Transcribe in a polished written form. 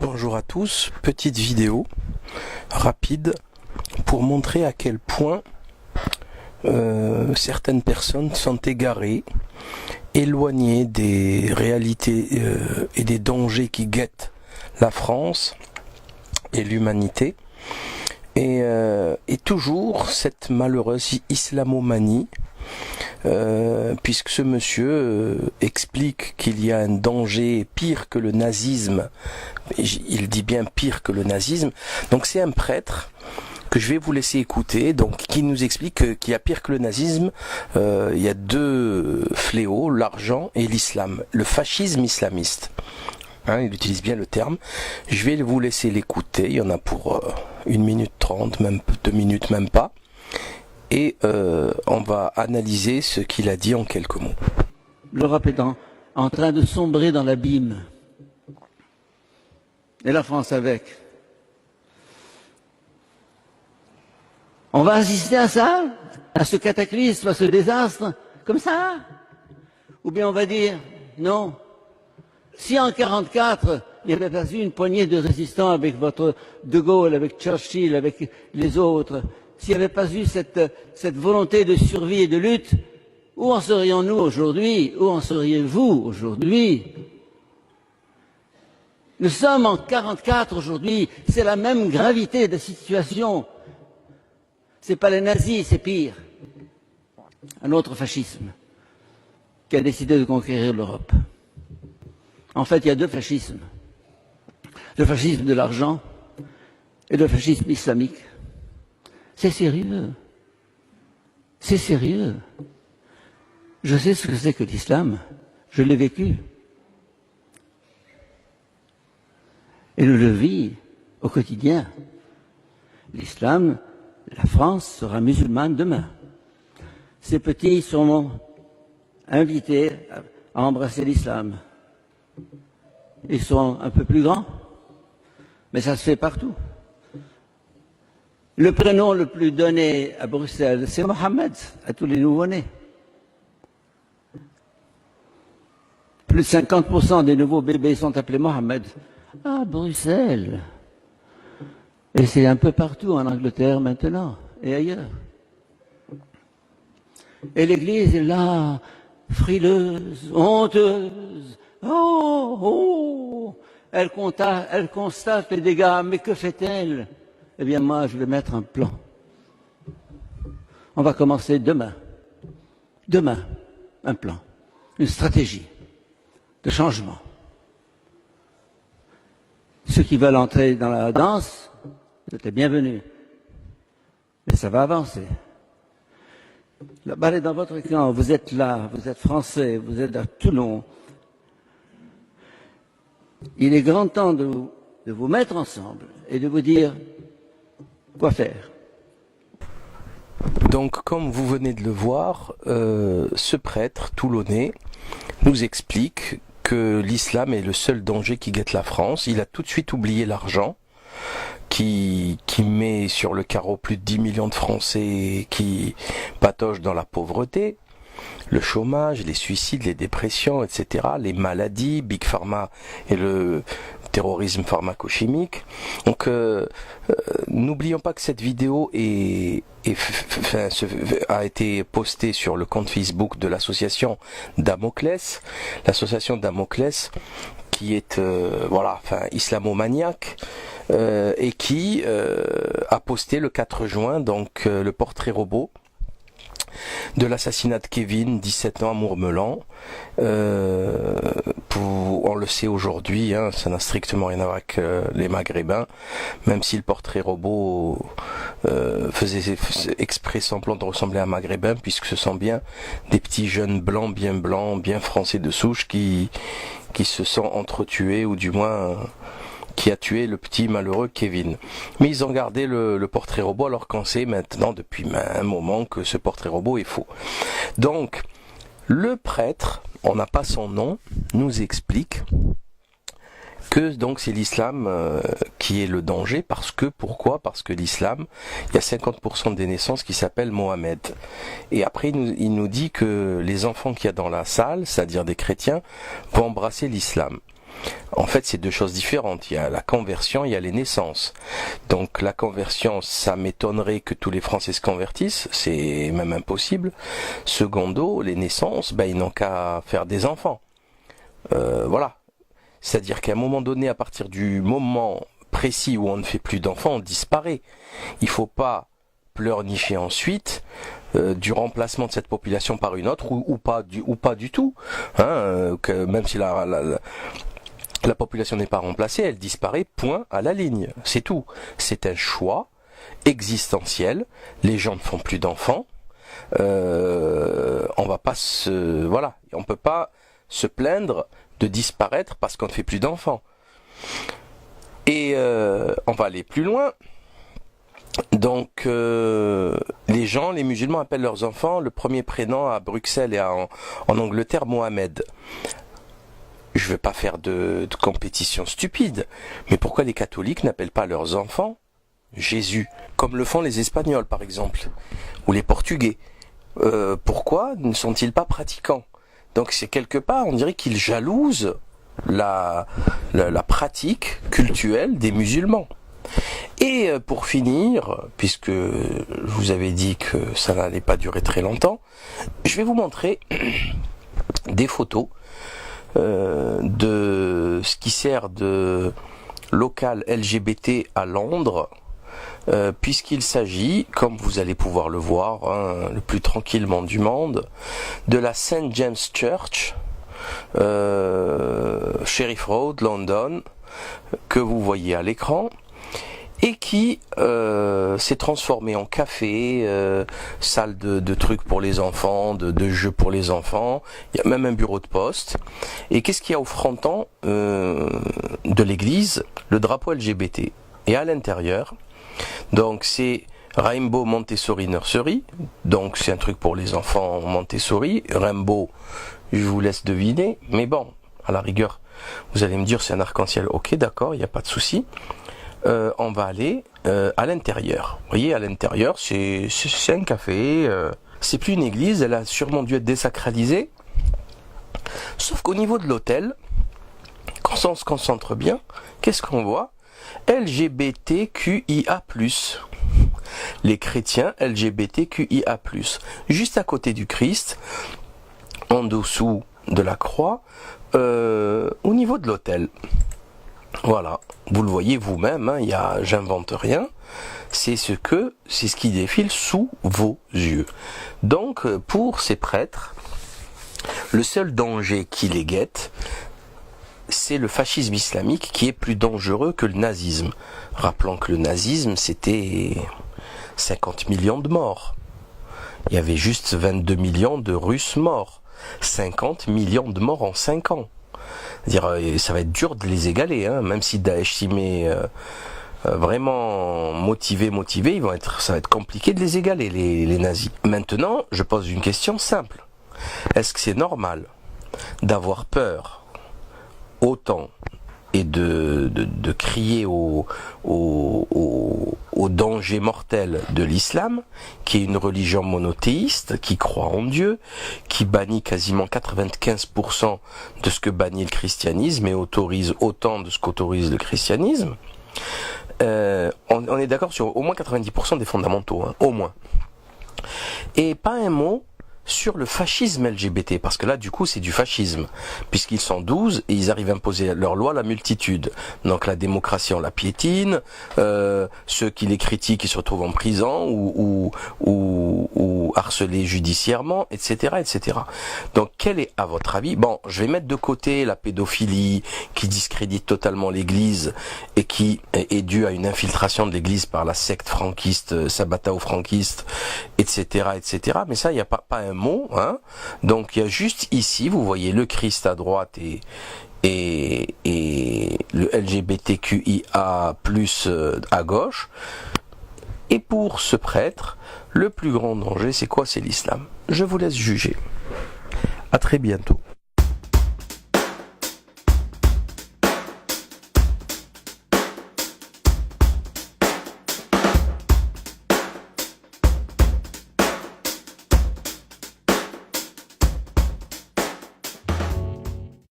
Bonjour à tous, petite vidéo rapide pour montrer à quel point certaines personnes sont égarées, éloignées des réalités et des dangers qui guettent la France et l'humanité, et toujours cette malheureuse islamomanie, puisque ce monsieur explique qu'il y a un danger pire que le nazisme. Il dit bien pire que le nazisme. Donc c'est un prêtre que je vais vous laisser écouter, donc qui nous explique qu'il y a pire que le nazisme. Il y a deux fléaux, l'argent et l'islam, le fascisme islamiste. Il utilise bien le terme. Je vais vous laisser l'écouter. Il y en a pour 1 minute 30, même 2 minutes, même pas. Et on va analyser ce qu'il a dit en quelques mots. L'Europe est en train de sombrer dans l'abîme. Et la France avec. On va assister à ça, à ce cataclysme, à ce désastre, comme ça? Ou bien on va dire, non. Si en 1944, il n'y avait pas eu une poignée de résistants avec votre De Gaulle, avec Churchill, avec les autres, s'il n'y avait pas eu cette volonté de survie et de lutte, où en serions-nous aujourd'hui? Où en seriez-vous aujourd'hui? Nous sommes en 1944 aujourd'hui, c'est la même gravité de situation. C'est pas les nazis, c'est pire. Un autre fascisme qui a décidé de conquérir l'Europe. En fait, il y a deux fascismes. Le fascisme de l'argent et le fascisme islamique. C'est sérieux. C'est sérieux. Je sais ce que c'est que l'islam. Je l'ai vécu. Et je le vis au quotidien. L'islam, la France sera musulmane demain. Ces petits sont invités à embrasser l'islam. Ils sont un peu plus grands, mais ça se fait partout. Le prénom le plus donné à Bruxelles, c'est Mohamed, à tous les nouveau-nés. Plus de 50% des nouveaux bébés sont appelés Mohamed. À Bruxelles. Et c'est un peu partout en Angleterre maintenant, et ailleurs. Et l'Église est là, frileuse, honteuse. Oh, elle constate les dégâts, mais que fait-elle? Eh bien moi, je vais mettre un plan. On va commencer demain. Demain, un plan, une stratégie de changement. Ceux qui veulent entrer dans la danse, vous êtes les bienvenus. Mais ça va avancer. La balle est dans votre camp, vous êtes là, vous êtes français, vous êtes à Toulon. Il est grand temps de vous mettre ensemble et de vous dire quoi faire. Donc, comme vous venez de le voir, ce prêtre toulonnais nous explique que l'islam est le seul danger qui guette la France. Il a tout de suite oublié l'argent, qui met sur le carreau plus de 10 millions de Français qui patochent dans la pauvreté, le chômage, les suicides, les dépressions, etc., les maladies, Big Pharma et le terrorisme pharmacochimique. Donc, n'oublions pas que cette vidéo a été postée sur le compte Facebook de l'association Damoclès. L'association Damoclès qui est islamomaniaque et qui a posté le 4 juin donc le portrait robot de l'assassinat de Kevin, 17 ans, à Mourmelan. On le sait aujourd'hui, ça n'a strictement rien à voir avec les Maghrébins, même si le portrait robot faisait exprès semblant de ressembler à un Maghrébin, puisque ce sont bien des petits jeunes blancs, bien français de souche qui se sont entretués, ou du moins qui a tué le petit malheureux Kevin. Mais ils ont gardé le portrait robot, alors qu'on sait maintenant depuis un moment que ce portrait robot est faux. Donc, le prêtre, on n'a pas son nom, nous explique que donc c'est l'islam qui est le danger. Pourquoi? Parce que l'islam, il y a 50% des naissances qui s'appellent Mohamed. Et après il nous dit que les enfants qu'il y a dans la salle, c'est-à-dire des chrétiens, vont embrasser l'islam. En fait, c'est deux choses différentes. Il y a la conversion, il y a les naissances. Donc la conversion, ça m'étonnerait que tous les Français se convertissent, c'est même impossible. Secondo, les naissances, ils n'ont qu'à faire des enfants. Voilà. C'est-à-dire qu'à un moment donné, à partir du moment précis où on ne fait plus d'enfants, on disparaît. Il ne faut pas pleurnicher ensuite du remplacement de cette population par une autre ou pas du tout. Que même si la population n'est pas remplacée, elle disparaît, point à la ligne. C'est tout. C'est un choix existentiel. Les gens ne font plus d'enfants. On va pas on peut pas se plaindre de disparaître parce qu'on ne fait plus d'enfants. Et on va aller plus loin. Donc les musulmans appellent leurs enfants le premier prénom à Bruxelles et en Angleterre Mohamed. Je ne veux pas faire de compétition stupide, mais pourquoi les catholiques n'appellent pas leurs enfants Jésus, comme le font les Espagnols par exemple, ou les Portugais? Pourquoi ne sont-ils pas pratiquants? Donc c'est quelque part, on dirait qu'ils jalousent la pratique cultuelle des musulmans. Et pour finir, puisque je vous avais dit que ça n'allait pas durer très longtemps, je vais vous montrer des photos de ce qui sert de local LGBT à Londres, puisqu'il s'agit, comme vous allez pouvoir le voir, le plus tranquillement du monde, de la St. James Church, Sheriff Road, London, que vous voyez à l'écran, et qui s'est transformé en café, salle de trucs pour les enfants, de jeux pour les enfants. Il y a même un bureau de poste. Et qu'est-ce qu'il y a au fronton de l'église? Le drapeau LGBT. Et à l'intérieur, donc c'est Rainbow Montessori Nursery. Donc c'est un truc pour les enfants Montessori. Rainbow, je vous laisse deviner. Mais bon, à la rigueur, vous allez me dire c'est un arc-en-ciel. Ok, d'accord, il n'y a pas de souci. On va aller à l'intérieur. Vous voyez, à l'intérieur, c'est un café. C'est plus une église, elle a sûrement dû être désacralisée. Sauf qu'au niveau de l'hôtel, quand on se concentre bien, qu'est-ce qu'on voit? LGBTQIA+. Les chrétiens LGBTQIA+. Juste à côté du Christ, en dessous de la croix, au niveau de l'hôtel. Voilà, vous le voyez vous-même, j'invente rien, c'est ce qui défile sous vos yeux. Donc, pour ces prêtres, le seul danger qui les guette, c'est le fascisme islamique qui est plus dangereux que le nazisme. Rappelons que le nazisme, c'était 50 millions de morts. Il y avait juste 22 millions de Russes morts. 50 millions de morts en 5 ans. C'est-à-dire, ça va être dur de les égaler, même si Daesh s'y met vraiment motivé, ça va être compliqué de les égaler, les nazis. Maintenant, je pose une question simple. Est-ce que c'est normal d'avoir peur autant et de crier au danger mortel de l'islam, qui est une religion monothéiste, qui croit en Dieu, qui bannit quasiment 95% de ce que bannit le christianisme et autorise autant de ce qu'autorise le christianisme? On est d'accord sur au moins 90% des fondamentaux, au moins. Et pas un mot sur le fascisme LGBT, parce que là du coup c'est du fascisme, puisqu'ils sont 12 et ils arrivent à imposer leur loi à la multitude. Donc la démocratie on la piétine, ceux qui les critiquent ils se retrouvent en prison ou harcelés judiciairement, etc., etc. Donc quel est à votre avis? Bon, je vais mettre de côté la pédophilie qui discrédite totalement l'Église et qui est due à une infiltration de l'Église par la secte franquiste, sabbatao-franquiste, etc., etc. Mais ça, il n'y a pas un mot, Donc il y a juste ici, vous voyez le Christ à droite et le LGBTQIA+ à gauche. Et pour ce prêtre, le plus grand danger, c'est quoi? C'est l'islam. Je vous laisse juger. À très bientôt.